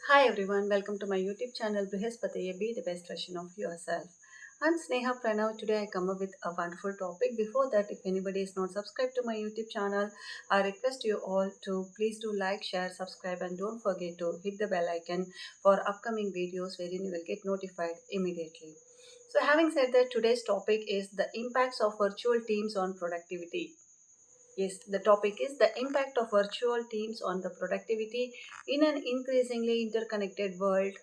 Hi everyone, welcome to my YouTube channel Brihaspatiye, be the best version of yourself. I'm Sneha Pranav. Today I come up with a wonderful topic. Before that, if anybody is not subscribed to my YouTube channel, I request you all to please do like, share, subscribe, and don't forget to hit the bell icon for upcoming videos wherein you will get notified immediately. So having said that, today's topic is the impacts of virtual teams on productivity. Yes, the topic is the impact of virtual teams on the productivity in an increasingly interconnected world.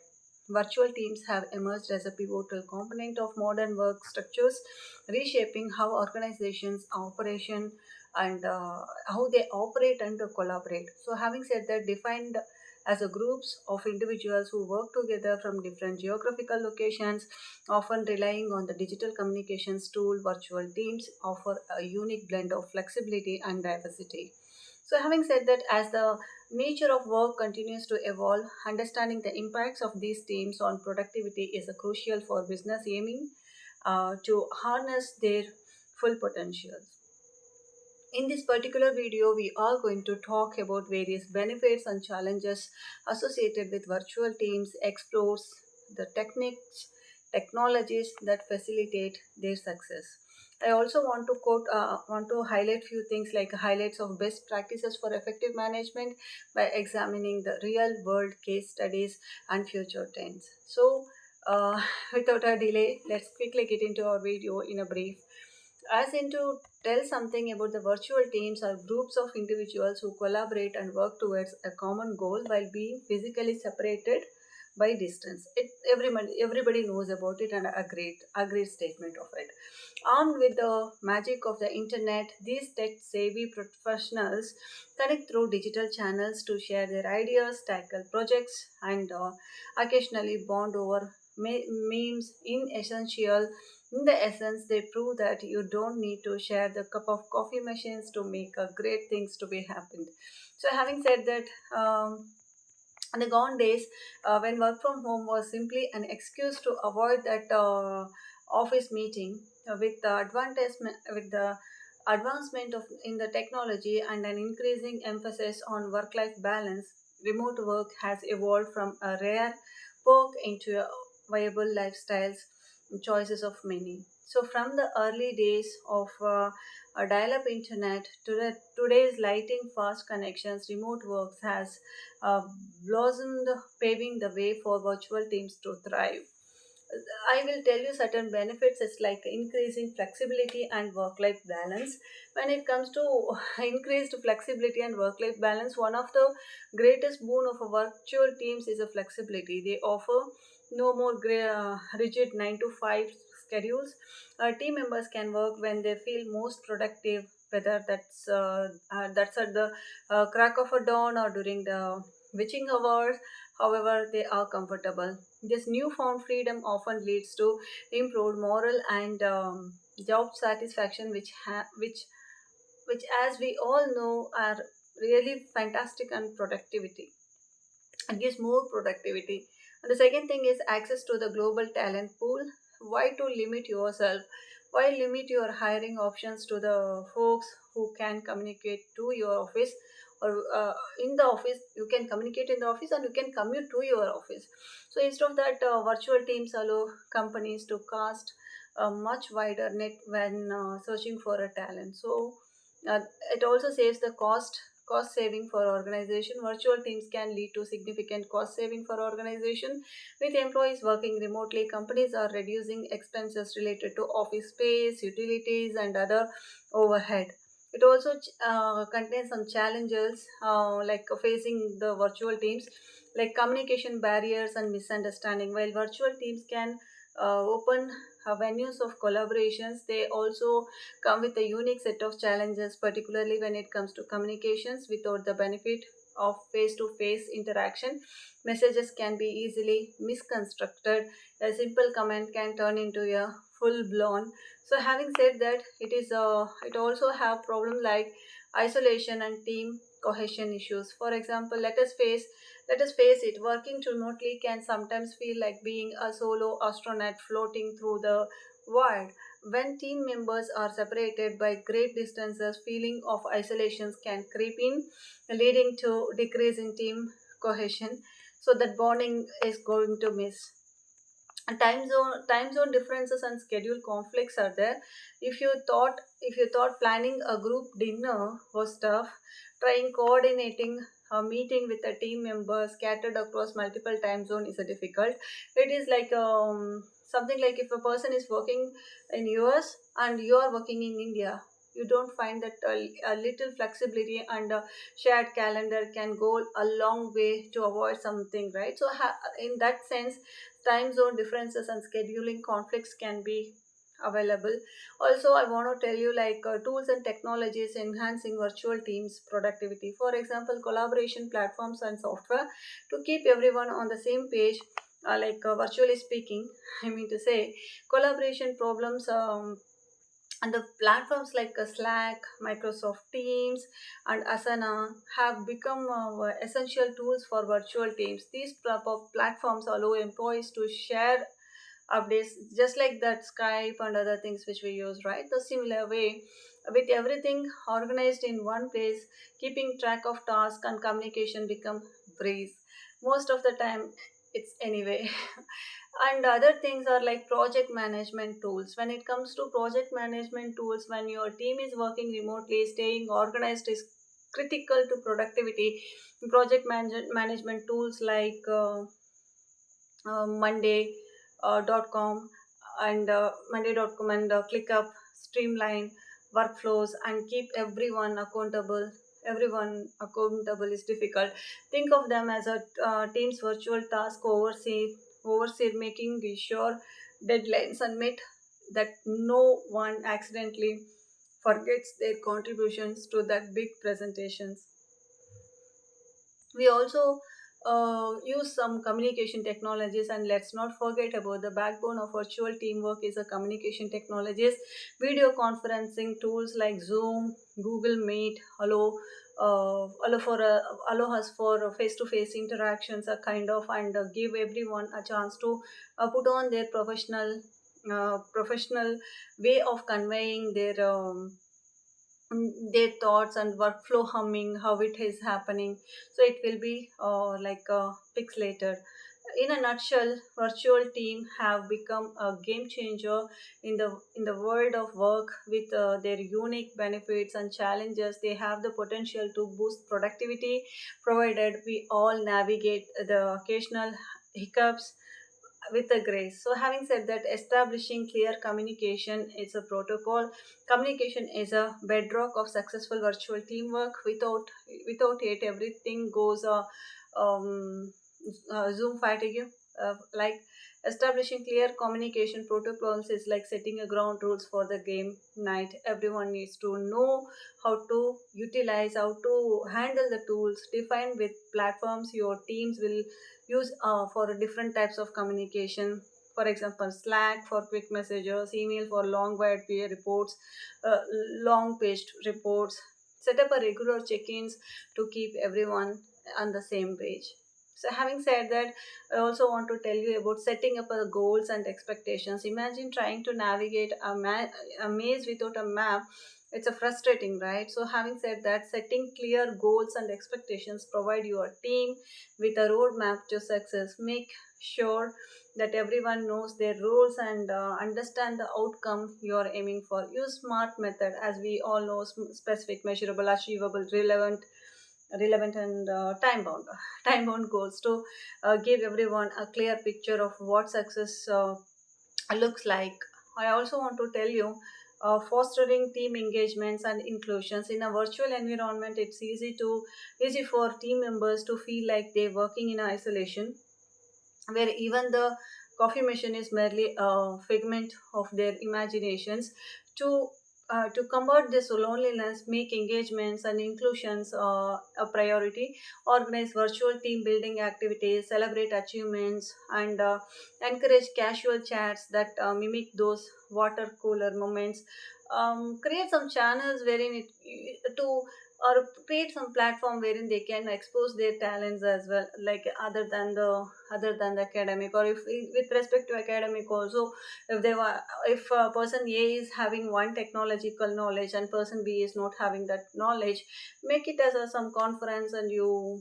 Virtual teams have emerged as a pivotal component of modern work structures, reshaping how organizations operation and how they operate and collaborate. So, having said that, defined as a groups of individuals who work together from different geographical locations, often relying on the digital communications tool, virtual teams offer a unique blend of flexibility and diversity. So, having said that, as the nature of work continues to evolve, understanding the impacts of these teams on productivity is a crucial for business aiming to harness their full potential. In this particular video, we are going to talk about various benefits and challenges associated with virtual teams, explores the techniques, technologies that facilitate their success. I also want to highlight few things like highlights of best practices for effective management by examining the real world case studies and future trends. So, uh, without a delay, let's quickly get into our video in a brief. As in to tell something about the virtual teams are groups of individuals who collaborate and work towards a common goal while being physically separated by distance. Everybody knows about it and agreed statement of it. Armed with the magic of the internet, these tech savvy professionals connect through digital channels to share their ideas, tackle projects, and occasionally bond over memes in the essence, they prove that you don't need to share the cup of coffee machines to make a great things to be happened. So, having said that, in the gone days, when work from home was simply an excuse to avoid that office meeting, with the advancement of in the technology and an increasing emphasis on work-life balance, remote work has evolved from a rare perk into a viable lifestyles choices of many. So, from the early days of a dial-up internet to today's lighting fast connections, remote works has uh, blossomed, paving the way for virtual teams to thrive. I will tell you certain benefits. It's like increasing flexibility and work life balance. When it comes to increased flexibility and work life balance, one of the greatest boon of a virtual teams is a flexibility. They offer no more rigid 9 to 5 schedules. Team members can work when they feel most productive, whether that's at the crack of a dawn or during the witching hours, however they are comfortable. This newfound freedom often leads to improved moral and job satisfaction, which, as we all know, are really fantastic and productivity. It gives more productivity. And the second thing is access to the global talent pool. Why to limit yourself? Why limit your hiring options to the folks who can communicate to your office, or in the office? You can communicate in the office and you can commute to your office. So instead of that, virtual teams allow companies to cast a much wider net when searching for a talent. So uh, it also saves the cost saving for organization. Virtual teams can lead to significant cost saving for organization. With employees working remotely, companies are reducing expenses related to office space, utilities, and other overhead. It also contains some challenges like facing the virtual teams, like communication barriers and misunderstanding. While virtual teams can open venues of collaborations, they also come with a unique set of challenges, particularly when it comes to communications without the benefit of face to face interaction. Messages can be easily misconstructed. A simple comment can turn into a full blown. So, having said that, it also have problem like isolation and team cohesion issues. For example, let us face it. Working remotely can sometimes feel like being a solo astronaut floating through the void. When team members are separated by great distances, feeling of isolations can creep in, leading to decrease in team cohesion. so that bonding is going to miss. And time zone differences and schedule conflicts are there. If you thought planning a group dinner was tough, trying coordinating a meeting with a team member scattered across multiple time zone is a difficult. It is like something like if a person is working in US and you are working in India, you don't find that a little flexibility and a shared calendar can go a long way to avoid something, right? So in that sense, time zone differences and scheduling conflicts can be available. Also, I want to tell you like tools and technologies enhancing virtual teams productivity. For example, collaboration platforms and software to keep everyone on the same page. Virtually speaking, I mean to say, collaboration problems and the platforms like Slack, Microsoft Teams, and Asana have become essential tools for virtual teams. These platforms allow employees to share updates just like that Skype and other things which we use, right? The similar way, with everything organized in one place, keeping track of tasks and communication become breeze. Most of the time, it's anyway. And other things are like project management tools. When it comes to project management tools, when your team is working remotely, staying organized is critical to productivity. Management tools like Monday .com and Monday.com and ClickUp streamline workflows and keep everyone accountable. Everyone accountable is difficult. Think of them as a team's virtual task oversee making sure deadlines and met, that no one accidentally forgets their contributions to that big presentations. We also use some communication technologies, and let's not forget about the backbone of virtual teamwork is a communication technologies. Video conferencing tools like Zoom, Google Meet allow us for face-to-face interactions, a kind of, and give everyone a chance to put on their professional way of conveying their thoughts and workflow humming, how it is happening. So it will be pixelated. In a nutshell, virtual team have become a game changer in the world of work. With their unique benefits and challenges, they have the potential to boost productivity, provided we all navigate the occasional hiccups with a grace. So, having said that, establishing clear communication is a protocol. Communication is a bedrock of successful virtual teamwork. Without it, everything goes Zoom fatigue. Like establishing clear communication protocols is like setting a ground rules for the game night. Everyone needs to know how to utilize, how to handle the tools. Define with platforms your teams will use for different types of communication. For example, Slack for quick messages, email for long wide peer reports, uh, long paged reports. Set up a regular check-ins to keep everyone on the same page. So, having said that, I also want to tell you about setting up goals and expectations. Imagine trying to navigate a maze without a map. It's a frustrating, right? So, having said that, setting clear goals and expectations provide your team with a roadmap to success. Make sure that everyone knows their roles and understand the outcome you are aiming for. Use SMART method, as we all know: specific, measurable, achievable, relevant, and time bound. Time bound goals to give everyone a clear picture of what success looks like. I also want to tell you, fostering team engagements and inclusions in a virtual environment. It's easy for team members to feel like they're working in isolation, where even the coffee machine is merely a figment of their imaginations. To combat this loneliness, make engagements and inclusions a priority. Organize virtual team building activities, celebrate achievements, and encourage casual chats that mimic those water cooler moments. Create some channels wherein to or create some platform wherein they can expose their talents as well, like other than the academic, or if with respect to academic also, if person A is having one technological knowledge and person B is not having that knowledge, make it as some conference, and you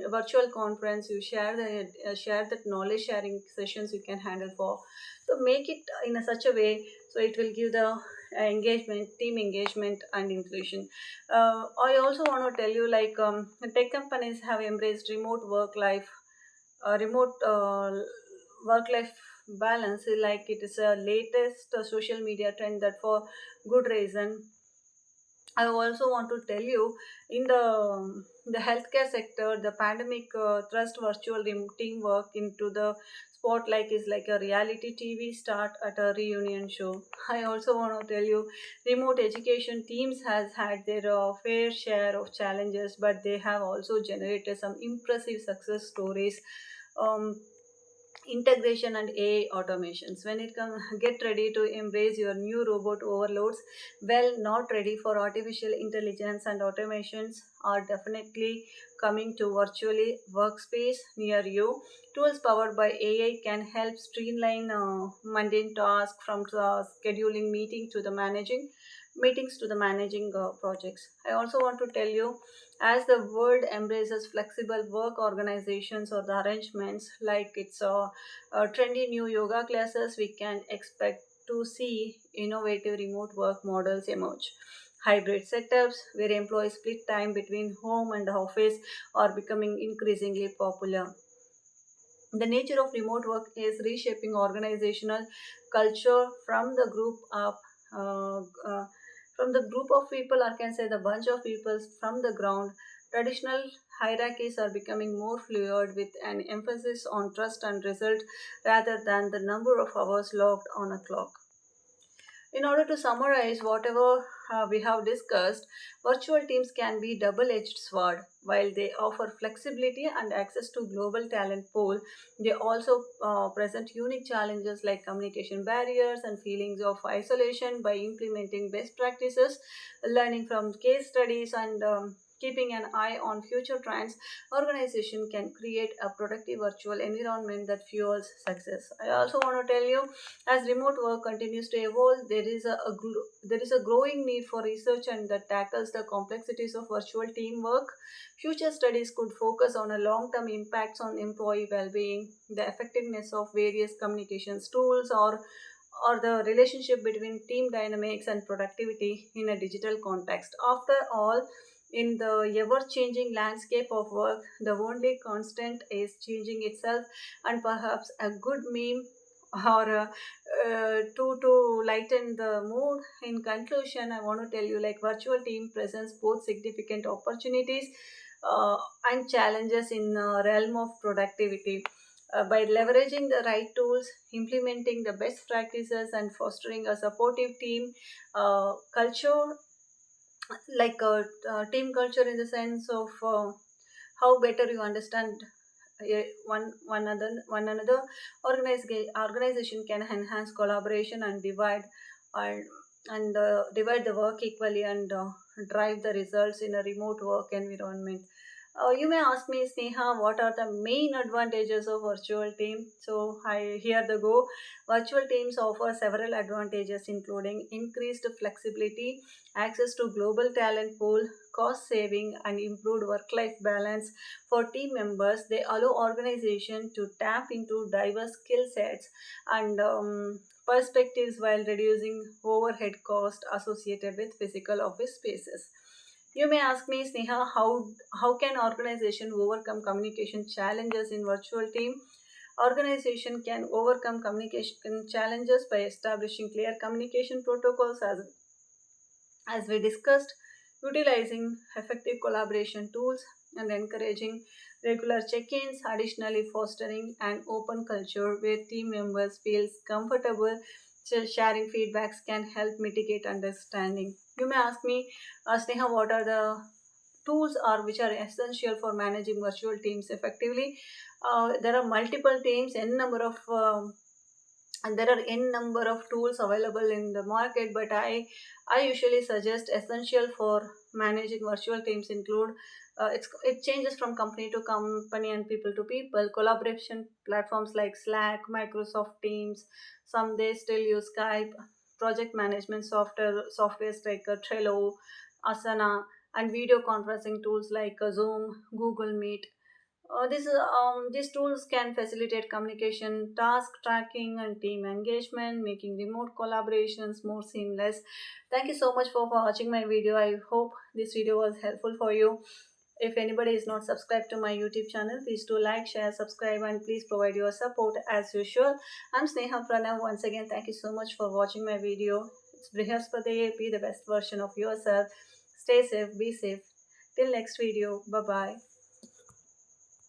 virtual conference, you share that knowledge sharing sessions you can handle for. So make it in a such a way so it will give the engagement, team engagement and inclusion. I also want to tell you like tech companies have embraced remote work life balance, like it is a latest social media trend that for good reason. I also want to tell you in the healthcare sector, the pandemic thrust virtual teamwork into the spotlight is like a reality TV start at a reunion show. I also want to tell you, remote education teams has had their fair share of challenges, but they have also generated some impressive success stories. Um, Integration and AI automations. When it comes, get ready to embrace your new robot overloads. Well, not ready for artificial intelligence and automations are definitely coming to virtually workspace near you. Tools powered by AI can help streamline mundane tasks from scheduling meetings to the managing projects. I also want to tell you, as the world embraces flexible work organizations or the arrangements like trendy new yoga classes, we can expect to see innovative remote work models emerge. Hybrid setups where employees split time between home and office are becoming increasingly popular. The nature of remote work is reshaping organizational culture from the group up. From the group of people, or can say the bunch of people from the ground. Traditional hierarchies are becoming more fluid with an emphasis on trust and result rather than the number of hours logged on a clock. In order to summarize whatever we have discussed, virtual teams can be double-edged sword. While they offer flexibility and access to global talent pool, they also present unique challenges like communication barriers and feelings of isolation. By implementing best practices, learning from case studies, and keeping an eye on future trends, organization can create a productive virtual environment that fuels success. I also want to tell you, as remote work continues to evolve, there is a growing need for research and that tackles the complexities of virtual teamwork. Future studies could focus on a long-term impacts on employee well-being, the effectiveness of various communications tools, or the relationship between team dynamics and productivity in a digital context. After all, in the ever changing landscape of work, the only constant is changing itself, and perhaps a good meme or to lighten the mood. In conclusion, I want to tell you like virtual team presents both significant opportunities and challenges in the realm of productivity. By leveraging the right tools, implementing the best practices, and fostering a supportive team culture, like team culture in the sense of how better you understand one another, organization can enhance collaboration and and divide the work equally and drive the results in a remote work environment. You may ask me, Sneha, what are the main advantages of virtual team? So I here the go. Virtual teams offer several advantages, including increased flexibility, access to global talent pool, cost saving, and improved work-life balance for team members. They allow organization to tap into diverse skill sets and perspectives while reducing overhead cost associated with physical office spaces. You may ask me, Sneha, how can organization overcome communication challenges in virtual team? Organization can overcome communication challenges by establishing clear communication protocols, as we discussed, utilizing effective collaboration tools and encouraging regular check-ins, additionally fostering an open culture where team members feel comfortable sharing feedbacks can help mitigate understanding. You may ask me, Sneha, what are the tools are which are essential for managing virtual teams effectively? There are multiple teams, n number of and there are n number of tools available in the market, but I usually suggest essential for managing virtual teams include it changes from company to company and people to people. Collaboration platforms like Slack, Microsoft Teams, some they still use Skype. Project management softwares like Trello, Asana, and video conferencing tools like Zoom, Google Meet. These tools can facilitate communication, task tracking, and team engagement, making remote collaborations more seamless. Thank you so much for watching my video. I hope this video was helpful for you. If anybody is not subscribed to my YouTube channel, please do like, share, subscribe, and please provide your support as usual. I'm Sneha Pranav. Once again, thank you so much for watching my video. It's Brihaspati. Be the best version of yourself. Stay safe, be safe. Till next video. Bye bye.